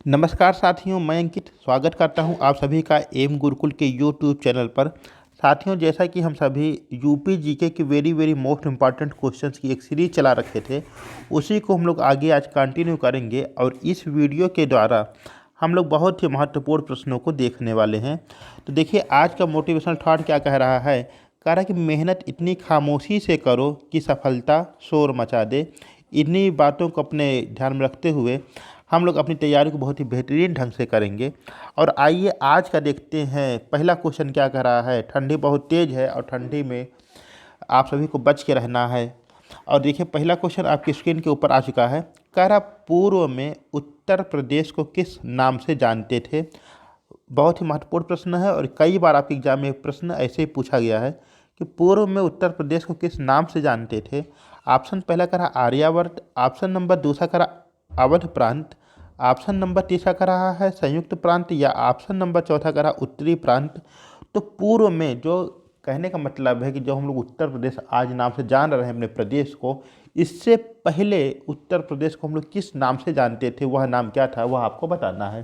नमस्कार साथियों, मैं अंकित स्वागत करता हूं आप सभी का एम गुरुकुल के यूट्यूब चैनल पर। साथियों, जैसा कि हम सभी यूपी जीके के very very most important questions की एक सीरीज चला रखे थे, उसी को हम लोग आगे आज कंटिन्यू करेंगे। और इस वीडियो के द्वारा हम लोग बहुत ही महत्वपूर्ण प्रश्नों को देखने वाले हैं। तो देखिए, आज का मोटिवेशनल थॉट क्या कह रहा है। कह रहा है कि मेहनत इतनी खामोशी से करो कि सफलता शोर मचा दे। इन्हीं बातों को अपने ध्यान में रखते हुए हम लोग अपनी तैयारी को बहुत ही बेहतरीन ढंग से करेंगे। और आइए आज का देखते हैं। पहला क्वेश्चन क्या कह रहा है। ठंडी बहुत तेज़ है और ठंडी में आप सभी को बच के रहना है। और देखिए, पहला क्वेश्चन आपकी स्क्रीन के ऊपर आ चुका है। कह रहा, पूर्व में उत्तर प्रदेश को किस नाम से जानते थे। बहुत ही महत्वपूर्ण प्रश्न है और कई बार आपके एग्जाम में प्रश्न ऐसे ही पूछा गया है कि पूर्व में उत्तर प्रदेश को किस नाम से जानते थे। ऑप्शन पहला करा आर्यावर्त, ऑप्शन नंबर दूसरा करा अवध प्रांत, ऑप्शन नंबर तीसरा का रहा है संयुक्त प्रांत, या ऑप्शन नंबर चौथा का रहा उत्तरी प्रांत। तो पूर्व में जो कहने का मतलब है कि जो हम लोग उत्तर प्रदेश आज नाम से जान रहे हैं अपने प्रदेश को, इससे पहले उत्तर प्रदेश को हम लोग किस नाम से जानते थे, वह नाम क्या था, वह आपको बताना है।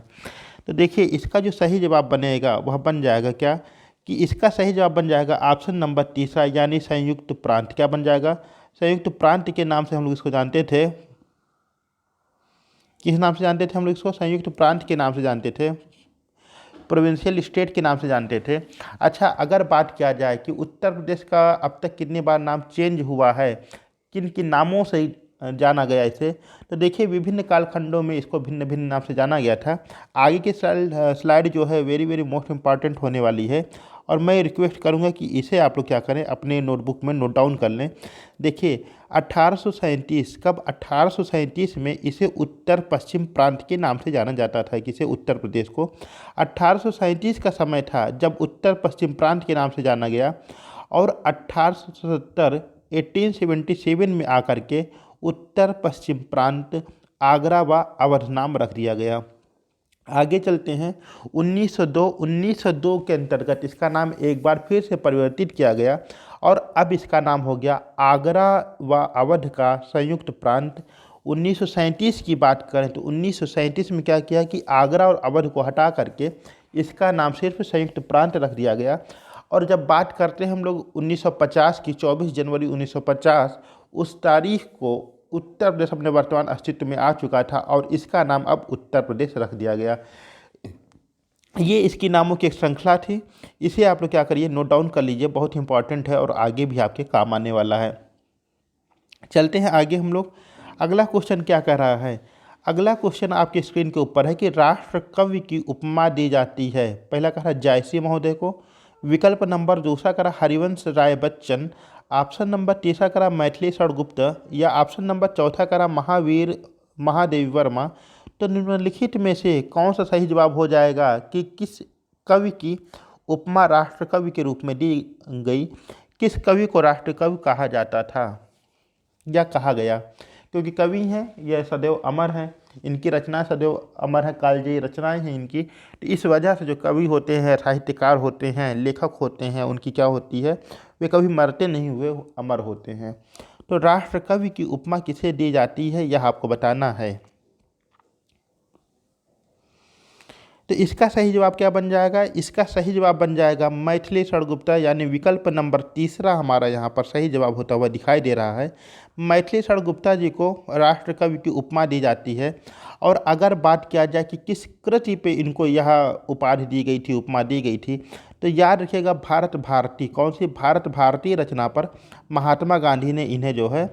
तो देखिए, इसका जो सही जवाब बनेगा वह बन जाएगा क्या, कि इसका सही जवाब बन जाएगा ऑप्शन नंबर तीसरा, यानी संयुक्त प्रांत। क्या बन जाएगा, संयुक्त प्रांत के नाम से हम लोग इसको जानते थे। किस नाम से जानते थे हम लोग इसको, संयुक्त प्रांत के नाम से जानते थे, प्रोविंशियल स्टेट के नाम से जानते थे। अच्छा, अगर बात किया जाए कि उत्तर प्रदेश का अब तक कितनी बार नाम चेंज हुआ है, किन किन नामों से जाना गया इसे, तो देखिए विभिन्न कालखंडों में इसको भिन्न भिन्न नाम से जाना गया था। आगे की स्लाइड जो है वेरी वेरी मोस्ट इम्पॉर्टेंट होने वाली है, और मैं रिक्वेस्ट करूंगा कि इसे आप लोग क्या करें, अपने नोटबुक में नोट डाउन कर लें। देखिए, 1837 कब, 1837 में इसे उत्तर पश्चिम प्रांत के नाम से जाना जाता था, किसे, उत्तर प्रदेश को। 1837 का समय था जब उत्तर पश्चिम प्रांत के नाम से जाना गया, और 1877 1877 में आकर के उत्तर पश्चिम प्रांत आगरा व अवध नाम रख दिया गया। आगे चलते हैं। 1902 के अंतर्गत इसका नाम एक बार फिर से परिवर्तित किया गया, और अब इसका नाम हो गया आगरा व अवध का संयुक्त प्रांत। 1937 की बात करें तो 1937 में क्या किया कि आगरा और अवध को हटा करके इसका नाम सिर्फ संयुक्त प्रांत रख दिया गया। और जब बात करते हैं हम लोग 1950 की, 24 जनवरी 1950, उस तारीख को उत्तर प्रदेश अपने वर्तमान अस्तित्व में आ चुका था, और इसका नाम अब उत्तर प्रदेश रख दिया गया। ये इसकी नामों की एक श्रृंखला थी। इसे आप लोग क्या करिए, नोट डाउन कर लीजिए, बहुत इंपॉर्टेंट है और आगे भी आपके काम आने वाला है। चलते हैं आगे हम लोग। अगला क्वेश्चन क्या कह रहा है। अगला क्वेश्चन आपकी स्क्रीन के ऊपर है कि राष्ट्र कवि की उपमा दी जाती है। पहला कह रहा है जायसी महोदय को, विकल्प नंबर दूसरा करा हरिवंश राय बच्चन, ऑप्शन नंबर तीसरा करा मैथिली शरण गुप्त, या ऑप्शन नंबर चौथा करा महावीर महादेवी वर्मा। तो निम्नलिखित में से कौन सा सही जवाब हो जाएगा कि किस कवि की उपमा राष्ट्र कवि के रूप में दी गई, किस कवि को राष्ट्र कवि कहा जाता था या कहा गया। क्योंकि कवि हैं, यह सदैव अमर हैं, इनकी रचनाएं सदैव अमर हैं, कालजयी रचनाएं हैं इनकी। तो इस वजह से जो कवि होते हैं, साहित्यकार होते हैं, लेखक होते हैं, उनकी क्या होती है, वे कभी मरते नहीं हुए अमर होते हैं। तो राष्ट्र कवि की उपमा किसे दी जाती है, यह आपको बताना है। तो इसका सही जवाब क्या बन जाएगा, इसका सही जवाब बन जाएगा मैथिली शरण गुप्ता, यानी विकल्प नंबर तीसरा हमारा यहाँ पर सही जवाब होता हुआ दिखाई दे रहा है। मैथिली शरण गुप्ता जी को राष्ट्र कवि की उपमा दी जाती है। और अगर बात किया जाए कि किस कृति पे इनको यह उपाधि दी गई थी, उपमा दी गई थी, तो याद रखिएगा भारत भारती, कौन सी, भारत भारती रचना पर महात्मा गांधी ने इन्हें जो है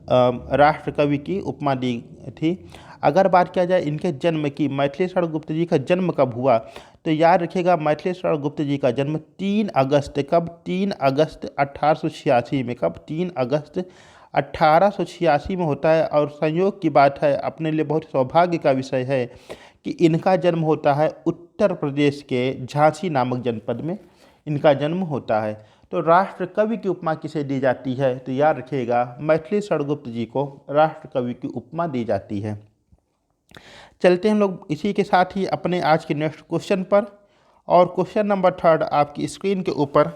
राष्ट्र कवि की उपमा दी थी। अगर बात किया जाए इनके जन्म की, मैथिली शरण गुप्त जी का जन्म कब हुआ, तो याद रखिएगा मैथिली शरण गुप्त जी का जन्म 3 अगस्त, कब, 3 अगस्त 1886 में, कब, 3 अगस्त 1886 में होता है। और संयोग की बात है, अपने लिए बहुत सौभाग्य का विषय है कि इनका जन्म होता है उत्तर प्रदेश के झांसी नामक जनपद में इनका जन्म होता है। तो राष्ट्र कवि की उपमा किसे दी जाती है, तो याद रखिएगा मैथिली शरण गुप्त जी को राष्ट्र कवि की उपमा दी जाती है। चलते हैं हम लोग इसी के साथ ही अपने आज के नेक्स्ट क्वेश्चन पर। और क्वेश्चन नंबर 3 आपकी स्क्रीन के ऊपर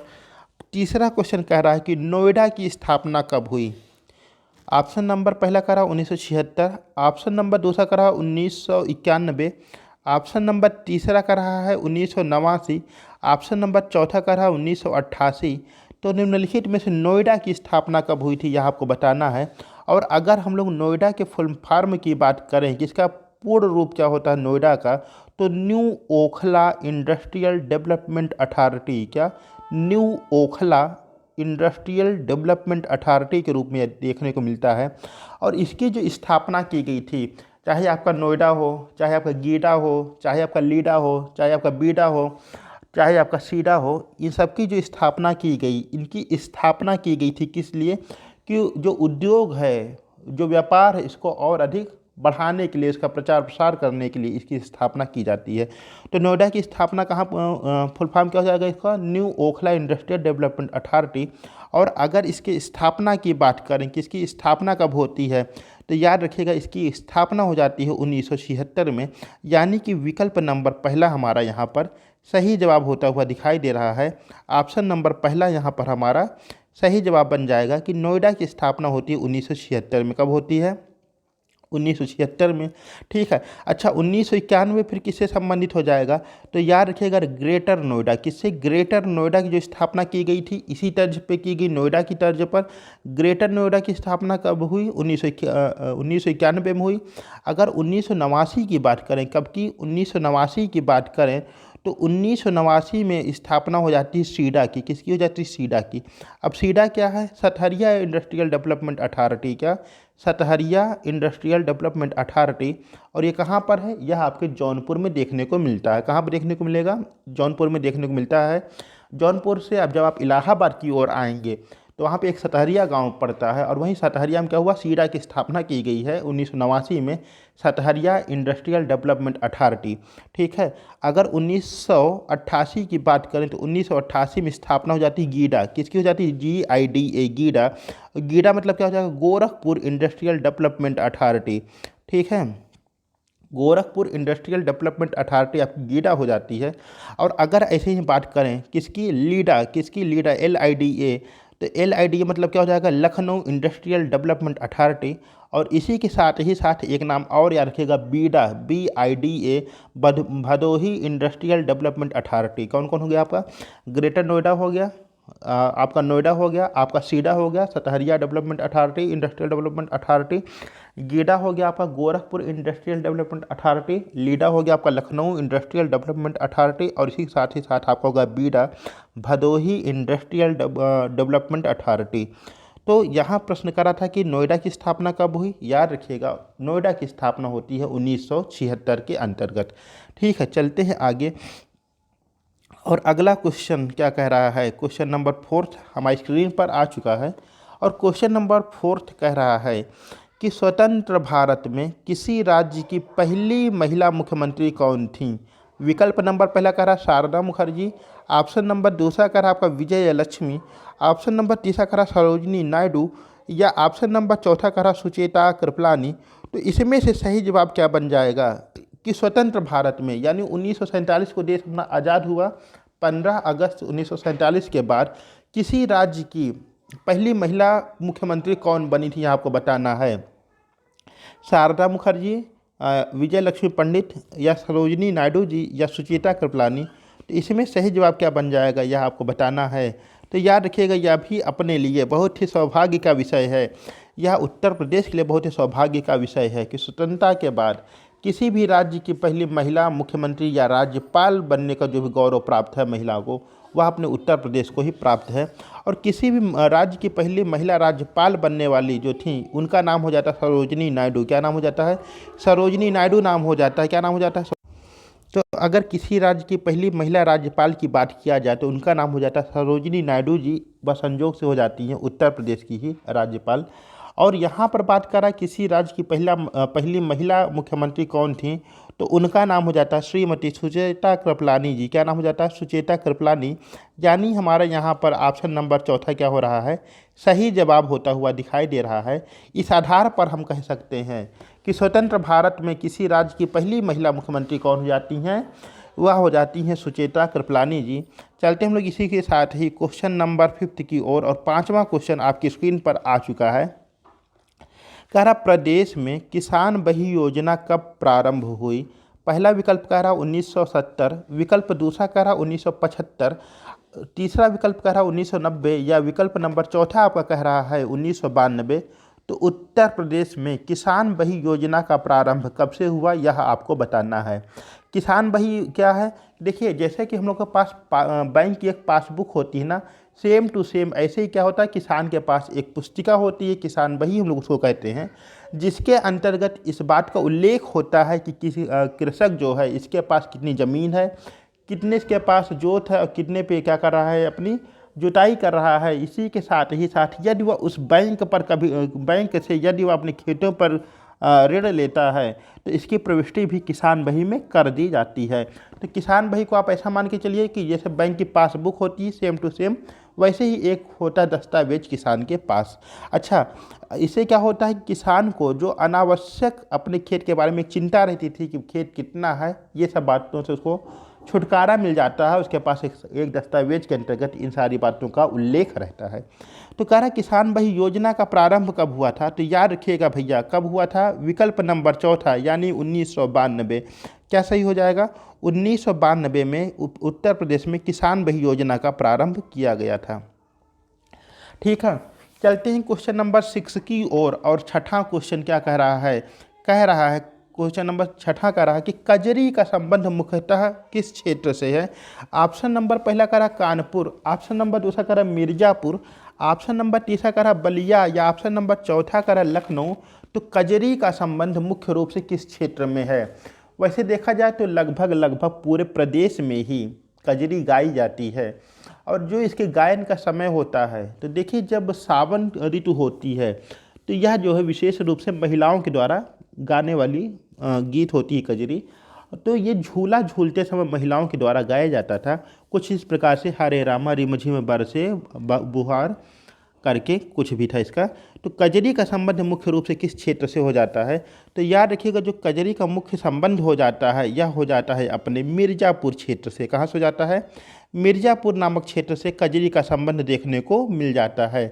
तीसरा क्वेश्चन कह रहा है कि नोएडा की स्थापना कब हुई। ऑप्शन नंबर पहला कह रहा 1976, ऑप्शन नंबर दूसरा कह रहा 1991, ऑप्शन नंबर तीसरा का रहा है 1989, ऑप्शन नंबर चौथा का रहा 1988। तो निम्नलिखित में से नोएडा की स्थापना कब हुई थी यह आपको बताना है। और अगर हम लोग नोएडा के फुल फॉर्म की बात करें कि इसका पूर्ण रूप क्या होता है नोएडा का, तो new Okhla industrial development authority, क्या new Okhla industrial development authority के रूप में देखने को मिलता है। और इसकी जो स्थापना की गई थी, चाहे आपका नोएडा हो, चाहे आपका गीडा हो, चाहे आपका लीडा हो, चाहे आपका बीडा हो, चाहे आपका सीडा हो, इन सब की जो स्थापना की गई, इनकी स्थापना की गई थी किस लिए, कि जो उद्योग है, जो व्यापार है, इसको और अधिक बढ़ाने के लिए, इसका प्रचार प्रसार करने के लिए इसकी स्थापना की जाती है। तो नोएडा की स्थापना कहाँ, फुल फॉर्म क्या हो जाएगा इसका, new Okhla industrial development authority. और अगर इसकी स्थापना की बात करें कि इसकी स्थापना कब होती है, तो याद रखिएगा इसकी स्थापना हो जाती है 1976 में। यानी कि विकल्प नंबर पहला हमारा यहाँ पर सही जवाब होता हुआ दिखाई दे रहा है। ऑप्शन नंबर पहला यहाँ पर हमारा सही जवाब बन जाएगा कि नोएडा की स्थापना होती है 1976 में। कब होती है, 1976 में। ठीक है। अच्छा, 1991 फिर किससे संबंधित हो जाएगा, तो याद रखिएगा ग्रेटर नोएडा, किससे, ग्रेटर नोएडा की जो स्थापना की गई थी इसी तर्ज पे की गई, नोएडा की तर्ज पर। ग्रेटर नोएडा की स्थापना कब हुई, 1991 में हुई। अगर 1989 की बात करें, कब की, 1989 की बात करें, तो 1989 में स्थापना हो जाती है सीडा की। किसकी हो जाती है, सीडा की। अब सीडा क्या है, सतहरिया इंडस्ट्रियल डेवलपमेंट अथॉरिटी, क्या, सतहरिया इंडस्ट्रियल डेवलपमेंट अथॉरिटी। और ये कहाँ पर है, यह आपके जौनपुर में देखने को मिलता है। कहाँ पर देखने को मिलेगा, जौनपुर में देखने को मिलता है। जौनपुर से अब जब आप इलाहाबाद की ओर आएंगे तो वहाँ पे एक सतहरिया गांव पड़ता है, और वहीं सतहरिया में क्या हुआ, सीडा की स्थापना की गई है 1989 में, सतहरिया इंडस्ट्रियल डेवलपमेंट अथॉरिटी। ठीक है। अगर 1988 की बात करें तो 1988 में स्थापना हो जाती है गीडा। किसकी हो जाती है, GIDA, गीडा। गीडा मतलब क्या हो जाएगा, गोरखपुर इंडस्ट्रियल डेवलपमेंट अथॉरिटी। ठीक है, गोरखपुर इंडस्ट्रियल डेवलपमेंट अथॉरिटी आपकी गीडा हो जाती है। और अगर ऐसे ही बात करें किसकी, लीडा, किसकी, लीडा, LIDA, तो LIDA मतलब क्या हो जाएगा, लखनऊ इंडस्ट्रियल डेवलपमेंट अथॉरिटी। और इसी के साथ एक नाम और याद रखिएगा, बीडा, BIDA, Bhadohi industrial development authority. कौन कौन हो गया आपका, ग्रेटर नोएडा हो गया, आपका नोएडा हो गया, आपका सीडा हो गया, Satharia development authority, industrial development authority, GIDA हो गया आपका Gorakhpur industrial development authority, LIDA हो गया आपका लखनऊ इंडस्ट्रियल डेवलपमेंट अथॉरिटी, और इसी के साथ आपका होगा बीडा, भदोही इंडस्ट्रियल डेवलपमेंट अथॉरिटी। तो यहाँ प्रश्न करा था कि नोएडा की स्थापना कब हुई, याद रखिएगा नोएडा की स्थापना होती है 1976 के अंतर्गत। ठीक है, चलते हैं आगे। और अगला क्वेश्चन क्या कह रहा है, क्वेश्चन नंबर 4 हमारी स्क्रीन पर आ चुका है। और क्वेश्चन नंबर 4 कह रहा है कि स्वतंत्र भारत में किसी राज्य की पहली महिला मुख्यमंत्री कौन थी। विकल्प नंबर पहला कह रहा शारदा मुखर्जी, ऑप्शन नंबर दूसरा कह रहा आपका विजय लक्ष्मी, ऑप्शन नंबर तीसरा कह रहा सरोजिनी नायडू, या ऑप्शन नंबर चौथा कह रहा सुचेता कृपलानी। तो इसमें से सही जवाब क्या बन जाएगा कि स्वतंत्र भारत में, यानी 1947 को देश अपना आज़ाद हुआ, 15 अगस्त 1947 के बाद किसी राज्य की पहली महिला मुख्यमंत्री कौन बनी थी, यहाँ आपको बताना है। शारदा मुखर्जी, विजय लक्ष्मी पंडित, या सरोजिनी नायडू जी, या सुचेता कृपलानी। तो इसमें सही जवाब क्या बन जाएगा, यह आपको बताना है। तो याद रखिएगा यह भी अपने लिए बहुत ही सौभाग्य का विषय है। यह उत्तर प्रदेश के लिए बहुत ही सौभाग्य का विषय है कि स्वतंत्रता के बाद किसी भी राज्य की पहली महिला मुख्यमंत्री या राज्यपाल बनने का जो भी गौरव प्राप्त है महिला को, वह अपने उत्तर प्रदेश को ही प्राप्त है। और किसी भी राज्य की पहली महिला राज्यपाल बनने वाली जो थी उनका नाम हो जाता है सरोजिनी नायडू। क्या नाम हो जाता है, सरोजिनी नायडू नाम हो जाता है। क्या नाम हो जाता है, तो अगर किसी राज्य की पहली महिला राज्यपाल की बात किया जाए तो उनका नाम हो जाता है सरोजिनी नायडू जी, वह संजोग से हो जाती हैं उत्तर प्रदेश की ही राज्यपाल। और यहाँ पर बात करा किसी राज्य की पहली महिला मुख्यमंत्री कौन थी, तो उनका नाम हो जाता है श्रीमती सुचेता कृपलानी जी। क्या नाम हो जाता है, सुचेता कृपलानी। यानी हमारे यहाँ पर ऑप्शन नंबर चौथा क्या हो रहा है, सही जवाब होता हुआ दिखाई दे रहा है। इस आधार पर हम कह सकते हैं कि स्वतंत्र भारत में किसी राज्य की पहली महिला मुख्यमंत्री कौन हो जाती हैं, वह हो जाती हैं सुचेता कृपलानी जी। चलते हम लोग इसी के साथ ही क्वेश्चन नंबर 5 की ओर। और पाँचवा क्वेश्चन आपकी स्क्रीन पर आ चुका है। कह रहा प्रदेश में किसान बही योजना कब प्रारंभ हुई। पहला विकल्प कह रहा 1970, विकल्प दूसरा कह रहा 1975, तीसरा विकल्प कह रहा 1990 या विकल्प नंबर चौथा आपका कह रहा है 1992। तो उत्तर प्रदेश में किसान बही योजना का प्रारंभ कब से हुआ यह आपको बताना है। किसान बही क्या है? देखिए, जैसे कि हम लोग के पास बैंक की एक पासबुक होती है ना, सेम टू सेम ऐसे ही क्या होता है, किसान के पास एक पुस्तिका होती है, किसान बही हम लोग उसको कहते हैं, जिसके अंतर्गत इस बात का उल्लेख होता है कि किसी कृषक जो है इसके पास कितनी ज़मीन है, कितने इसके पास जोत है और कितने पे क्या कर रहा है, अपनी जुताई कर रहा है। इसी के साथ ही साथ यदि वह उस बैंक पर कभी बैंक से यदि वह अपने खेतों पर ऋण लेता है तो इसकी प्रविष्टि भी किसान बही में कर दी जाती है। तो किसान बही को आप ऐसा मान के चलिए कि जैसे बैंक की पासबुक होती है सेम टू सेम, वैसे ही एक होता है दस्तावेज किसान के पास। अच्छा, इससे क्या होता है, किसान को जो अनावश्यक अपने खेत के बारे में चिंता रहती थी कि खेत कितना है, ये सब बातों से उसको छुटकारा मिल जाता है। उसके पास एक दस्तावेज के अंतर्गत इन सारी बातों का उल्लेख रहता है। तो कह रहा किसान बही योजना का प्रारंभ कब हुआ था? तो याद रखिएगा भैया, कब हुआ था? विकल्प नंबर चौथा यानी 1992। क्या सही हो जाएगा? 1992 में उत्तर प्रदेश में किसान बही योजना का प्रारंभ किया गया था। ठीक है, चलते हैं क्वेश्चन नंबर 6 की ओर। और छठा क्वेश्चन क्या कह रहा है? कह रहा है क्वेश्चन नंबर छठा कह रहा है कि कजरी का संबंध मुख्यतः किस क्षेत्र से है? ऑप्शन नंबर पहला कह रहा कानपुर, ऑप्शन नंबर दूसरा कह रहा मिर्जापुर, ऑप्शन नंबर तीसरा कह रहा बलिया या ऑप्शन नंबर चौथा कह रहा लखनऊ। तो कजरी का संबंध मुख्य रूप से किस क्षेत्र में है? वैसे देखा जाए तो लगभग लगभग पूरे प्रदेश में ही कजरी गाई जाती है। और जो इसके गायन का समय होता है, तो देखिए जब सावन ऋतु होती है तो यह जो है विशेष रूप से महिलाओं के द्वारा गाने वाली गीत होती है कजरी। तो ये झूला झूलते समय महिलाओं के द्वारा गाया जाता था। कुछ इस प्रकार से हरे रामा रिमझिम बरसे बुहार करके कुछ भी था इसका। तो कजरी का संबंध मुख्य रूप से किस क्षेत्र से हो जाता है? तो याद रखिएगा, जो कजरी का मुख्य संबंध हो जाता है यह हो जाता है अपने मिर्ज़ापुर क्षेत्र से। कहाँ से हो जाता है? मिर्ज़ापुर नामक क्षेत्र से कजरी का संबंध देखने को मिल जाता है।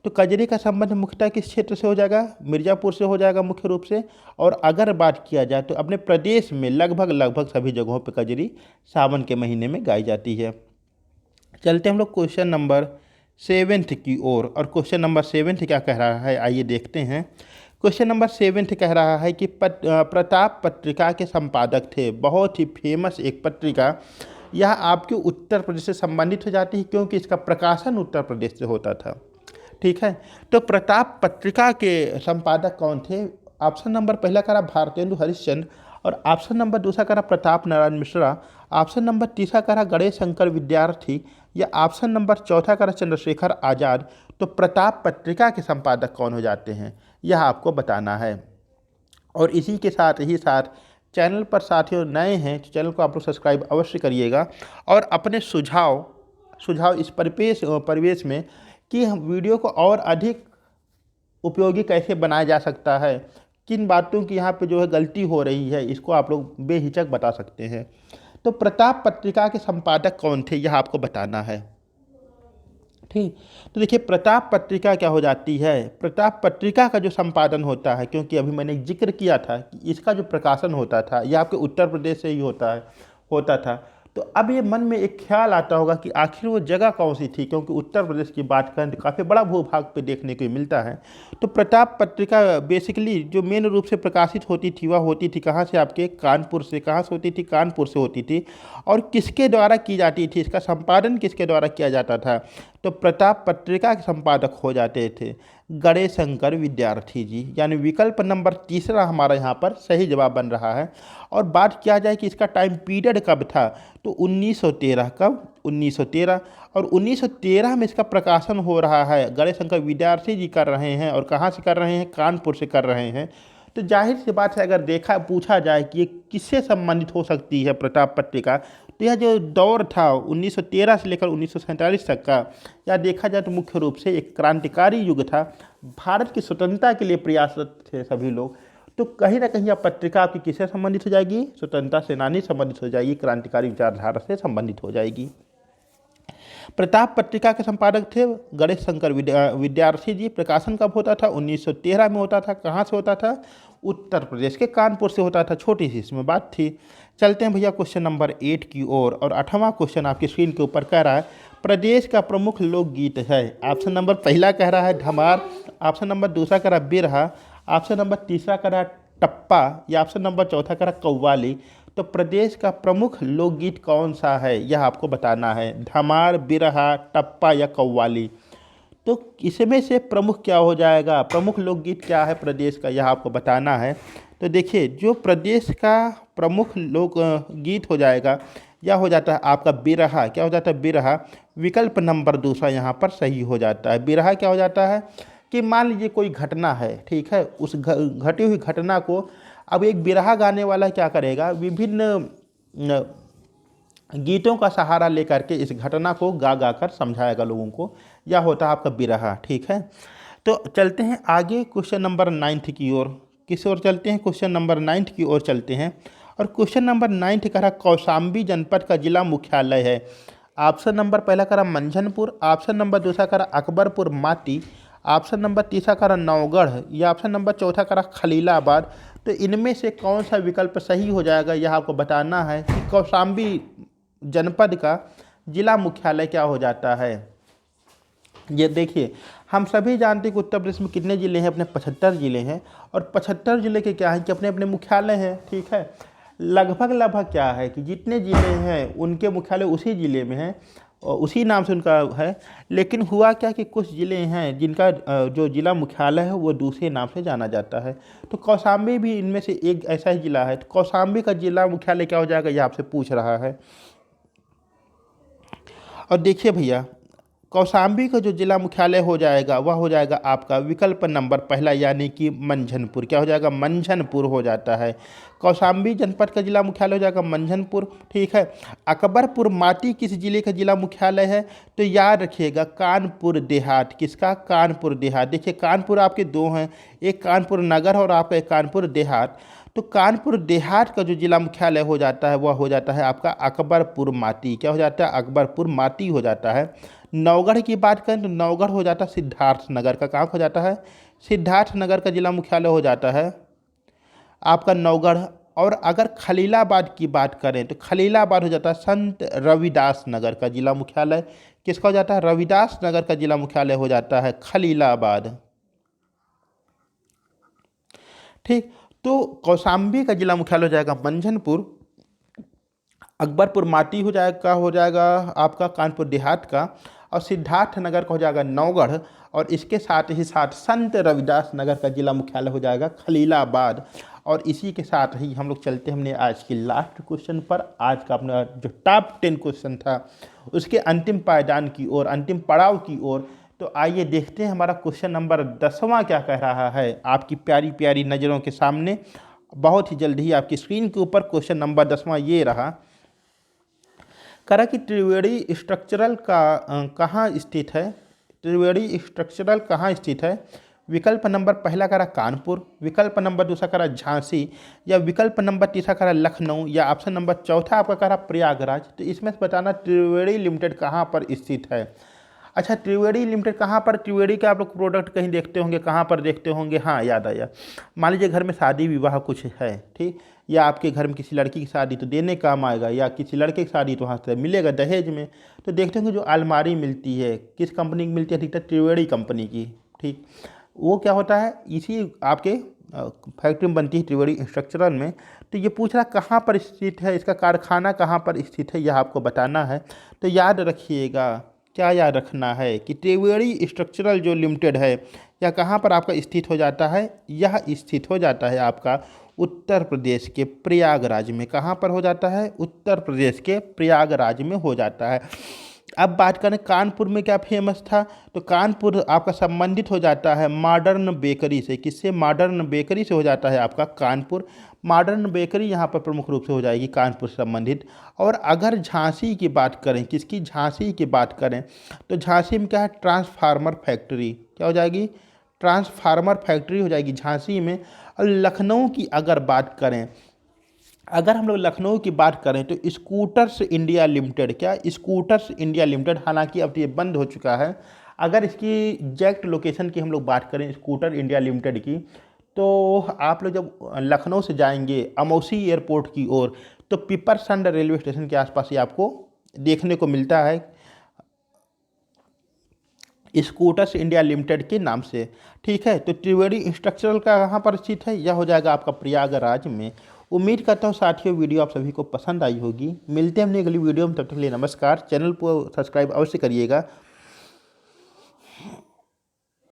तो कजरी का संबंध मुख्यतः किस क्षेत्र से हो जाएगा? मिर्ज़ापुर से हो जाएगा मुख्य रूप से। और अगर बात किया जाए तो अपने प्रदेश में लगभग लगभग सभी जगहों पर कजरी सावन के महीने में गाई जाती है। चलते हम लोग क्वेश्चन नंबर 7 की ओर। और क्वेश्चन नंबर 7 क्या कह रहा है, आइए देखते हैं। क्वेश्चन नंबर 7 कह रहा है कि प्रताप पत्रिका के संपादक थे, बहुत ही फेमस एक पत्रिका। यह आपके उत्तर प्रदेश से संबंधित हो जाती है क्योंकि इसका प्रकाशन उत्तर प्रदेश से होता था। ठीक है, तो प्रताप पत्रिका के संपादक कौन थे? ऑप्शन नंबर पहला कह रहा भारतेंदु हरिश्चंद्र, और ऑप्शन नंबर दूसरा कह रहा प्रताप नारायण मिश्रा, ऑप्शन नंबर तीसरा कह रहा गणेश शंकर विद्यार्थी, या ऑप्शन नंबर चौथा कह रहा चंद्रशेखर आज़ाद। तो प्रताप पत्रिका के संपादक कौन हो जाते हैं यह आपको बताना है। और इसी के साथ ही साथ चैनल पर साथियों नए हैं तो चैनल को आप लोग सब्सक्राइब अवश्य करिएगा। और अपने सुझाव इस परिवेश में कि हम वीडियो को और अधिक उपयोगी कैसे बनाया जा सकता है, किन बातों की यहाँ पे जो है गलती हो रही है, इसको आप लोग बेहिचक बता सकते हैं। तो प्रताप पत्रिका के संपादक कौन थे यह आपको बताना है। ठीक, तो देखिए प्रताप पत्रिका क्या हो जाती है? प्रताप पत्रिका का जो संपादन होता है, क्योंकि अभी मैंने जिक्र किया था कि इसका जो प्रकाशन होता था यह आपके उत्तर प्रदेश से ही होता था। तो अब ये मन में एक ख्याल आता होगा कि आखिर वो जगह कौन सी थी, क्योंकि उत्तर प्रदेश की बात करें तो काफ़ी बड़ा भूभाग पे देखने को मिलता है। तो प्रताप पत्रिका बेसिकली जो मेन रूप से प्रकाशित होती थी वह होती थी कहाँ से? आपके कानपुर से। कहाँ से होती थी? कानपुर से होती थी। और किसके द्वारा की जाती थी? इसका संपादन किसके द्वारा किया जाता था? तो प्रताप पत्रिका के संपादक हो जाते थे गणेश शंकर विद्यार्थी जी, यानी विकल्प नंबर तीसरा हमारा यहाँ पर सही जवाब बन रहा है। और बात किया जाए कि इसका टाइम पीरियड कब था, तो 1913। कब? 1913। और 1913 में इसका प्रकाशन हो रहा है, गणेश शंकर विद्यार्थी जी कर रहे हैं। और कहाँ से कर रहे हैं? कानपुर से कर रहे हैं। तो जाहिर सी बात है, अगर पूछा जाए कि ये किससे संबंधित हो सकती है प्रताप पत्रिका, तो यह जो दौर था 1913 से लेकर 1947 तक का, या देखा जाए तो मुख्य रूप से एक क्रांतिकारी युग था। भारत की स्वतंत्रता के लिए प्रयासरत थे सभी लोग। तो कहीं ना कहीं यह पत्रिका आपकी किससे संबंधित हो जाएगी? स्वतंत्रता सेनानी संबंधित हो जाएगी, क्रांतिकारी विचारधारा से संबंधित हो जाएगी। प्रताप पत्रिका के संपादक थे गणेश शंकर विद्यार्थी जी। प्रकाशन कब होता था? 1913 में होता था। कहाँ से होता था? उत्तर प्रदेश के कानपुर से होता था। छोटी सी इसमें बात थी। चलते हैं भैया क्वेश्चन नंबर 8 की ओर। और 8वां क्वेश्चन आपकी स्क्रीन के ऊपर कह रहा है प्रदेश का प्रमुख लोकगीत है। ऑप्शन नंबर पहला कह रहा है धमार, ऑप्शन नंबर दूसरा कह रहा है बिरहा, ऑप्शन नंबर तीसरा कह रहा है टप्पा, या ऑप्शन नंबर चौथा कह रहा है कव्वाली। तो प्रदेश का प्रमुख लोकगीत कौन सा है यह आपको बताना है। धमार, बिरहा, टप्पा या कव्वाली। तो इसमें से प्रमुख क्या हो जाएगा, प्रमुख लोकगीत क्या है प्रदेश का, यह आपको बताना है। तो देखिए जो प्रदेश का प्रमुख लोक गीत हो जाएगा यह हो जाता है आपका बिरहा। क्या हो जाता है, बिरहा। विकल्प नंबर दूसरा यहाँ पर सही हो जाता है। बिरहा क्या हो जाता है कि मान लीजिए कोई घटना है, ठीक है, उस घटी हुई घटना को अब एक बिरहा गाने वाला क्या करेगा, विभिन्न गीतों का सहारा लेकर के इस घटना को गा गा कर समझाएगा लोगों को। यह होता है आपका बिरहा, ठीक है। तो चलते हैं आगे क्वेश्चन नंबर 9 की ओर। किस ओर चलते हैं, क्वेश्चन नंबर 9 की ओर चलते हैं। और क्वेश्चन नंबर 9 कह रहा कौशाम्बी जनपद का जिला मुख्यालय है। ऑप्शन नंबर पहला कह रहा मंझनपुर, ऑप्शन नंबर दूसरा कह रहा अकबरपुर माटी, ऑप्शन नंबर तीसरा कह रहा नौगढ़, या ऑप्शन नंबर चौथा कह रहा खलीलाबाद। तो इनमें से कौन सा विकल्प सही हो जाएगा यह आपको बताना है कि कौशाम्बी जनपद का जिला मुख्यालय क्या हो जाता है। ये देखिए हम सभी जानते हैं कि उत्तर प्रदेश में कितने ज़िले हैं, अपने 75 ज़िले हैं। और 75 ज़िले के क्या हैं कि अपने अपने मुख्यालय हैं, ठीक है। लगभग क्या है कि जितने ज़िले हैं उनके मुख्यालय उसी ज़िले में हैं और उसी नाम से उनका है। लेकिन हुआ क्या कि कुछ ज़िले हैं जिनका जो ज़िला मुख्यालय है वो दूसरे नाम से जाना जाता है। तो कौशाम्बी भी इनमें से एक ऐसा ही ज़िला है। तो कौशाम्बी का जिला मुख्यालय क्या हो जाएगा ये आपसे पूछ रहा है। और देखिए भैया कौशाम्बी का जो जिला मुख्यालय हो जाएगा वह हो जाएगा आपका विकल्प नंबर पहला यानी कि मंझनपुर। क्या हो जाएगा, मंझनपुर हो जाता है। कौशाम्बी जनपद का जिला मुख्यालय हो जाएगा मंझनपुर, ठीक है। अकबरपुर माटी किस जिले का जिला मुख्यालय है, तो याद रखिएगा कानपुर देहात। किसका, कानपुर देहात। देखिए कानपुर आपके दो हैं, एक कानपुर नगर और आपका एक कानपुर देहात। तो कानपुर देहात का जो जिला मुख्यालय हो जाता है वह हो जाता है आपका अकबरपुर माटी। क्या हो जाता है, अकबरपुर माटी हो जाता है। नौगढ़ की बात करें तो नौगढ़ हो जाता है सिद्धार्थ नगर का। कहाँ हो जाता है, सिद्धार्थ नगर का जिला मुख्यालय हो जाता है आपका नौगढ़। और अगर खलीलाबाद की बात करें तो खलीलाबाद हो जाता है संत रविदास नगर का जिला मुख्यालय। किसका हो जाता है, रविदास नगर का जिला मुख्यालय हो जाता है खलीलाबाद, ठीक। तो कौशाम्बी का जिला मुख्यालय हो जाएगा मंझनपुर, अकबरपुर माटी हो जाएगा आपका कानपुर देहात का, और सिद्धार्थ नगर का हो जाएगा नौगढ़। और इसके साथ ही साथ संत रविदास नगर का जिला मुख्यालय हो जाएगा खलीलाबाद। और इसी के साथ ही हम लोग चलते हमने आज की लास्ट क्वेश्चन पर। आज का अपना जो टॉप 10 क्वेश्चन था उसके अंतिम पायदान की ओर, अंतिम पड़ाव की ओर। तो आइए देखते हैं हमारा क्वेश्चन नंबर 10वां क्या कह रहा है आपकी प्यारी प्यारी नज़रों के सामने। बहुत ही जल्द ही आपकी स्क्रीन के ऊपर क्वेश्चन नंबर 10वां ये रहा। करा कि त्रिवेणी स्ट्रक्चरल का कहाँ स्थित है, त्रिवेणी स्ट्रक्चरल कहाँ स्थित है। विकल्प नंबर पहला करा कानपुर, विकल्प नंबर दूसरा करा झांसी, या विकल्प नंबर तीसरा करा लखनऊ, या ऑप्शन नंबर चौथा आपका करा प्रयागराज। तो इसमें से बताना त्रिवेणी लिमिटेड कहाँ पर स्थित है। अच्छा त्रिवेणी लिमिटेड कहाँ पर, त्रिवेणी का आप लोग प्रोडक्ट कहीं देखते होंगे, कहाँ पर देखते होंगे, हाँ याद आया। मान लीजिए घर में शादी विवाह कुछ है, ठीक, या आपके घर में किसी लड़की की शादी तो देने काम आएगा, या किसी लड़के की शादी तो वहाँ से मिलेगा दहेज में। तो देखते होंगे जो अलमारी मिलती है किस कंपनी की मिलती है, ठीक है, त्रिवेणी कंपनी की, ठीक। वो क्या होता है इसी आपके फैक्ट्री में बनती है त्रिवेणी स्ट्रक्चरल में। तो ये पूछ रहा कहाँ पर स्थित है, इसका कारखाना कहाँ पर स्थित है यह आपको बताना है। तो याद रखिएगा, क्या याद रखना है कि त्रिवेणी स्ट्रक्चरल जो लिमिटेड है यह कहाँ पर आपका स्थित हो जाता है, यह स्थित हो जाता है आपका उत्तर प्रदेश के प्रयागराज में। कहाँ पर हो जाता है, उत्तर प्रदेश के प्रयागराज में हो जाता है। अब बात करें कानपुर में क्या फेमस था, तो कानपुर आपका संबंधित हो जाता है मॉडर्न बेकरी से। किससे, मॉडर्न बेकरी से हो जाता है आपका कानपुर। मॉडर्न बेकरी यहाँ पर प्रमुख रूप से हो जाएगी कानपुर से संबंधित। और अगर झांसी की बात करें, किसकी, झांसी की बात करें तो झांसी में क्या है, ट्रांसफार्मर फैक्ट्री। क्या हो जाएगी, ट्रांसफार्मर फैक्ट्री हो जाएगी झांसी में। और लखनऊ की अगर बात करें, अगर हम लोग लखनऊ की बात करें तो स्कूटर्स इंडिया लिमिटेड, क्या, स्कूटर्स इंडिया लिमिटेड, हालांकि अब ये बंद हो चुका है। अगर इसकी एग्जैक्ट लोकेशन की हम लोग बात करें स्कूटर इंडिया लिमिटेड की, तो आप लोग जब लखनऊ से जाएंगे अमौसी एयरपोर्ट की ओर, तो पिपरसंड रेलवे स्टेशन के आसपास ही आपको देखने को मिलता है स्कूटर्स इंडिया लिमिटेड के नाम से। ठीक है, तो त्रिवेणी स्ट्रक्चरल का कहाँ पर स्थित है, यह हो जाएगा आपका प्रयागराज में। उम्मीद करता हूँ साथियों वीडियो आप सभी को पसंद आई होगी। मिलते हैं अपनी अगली वीडियो में, तब तक के लिए नमस्कार। चैनल को सब्सक्राइब अवश्य करिएगा।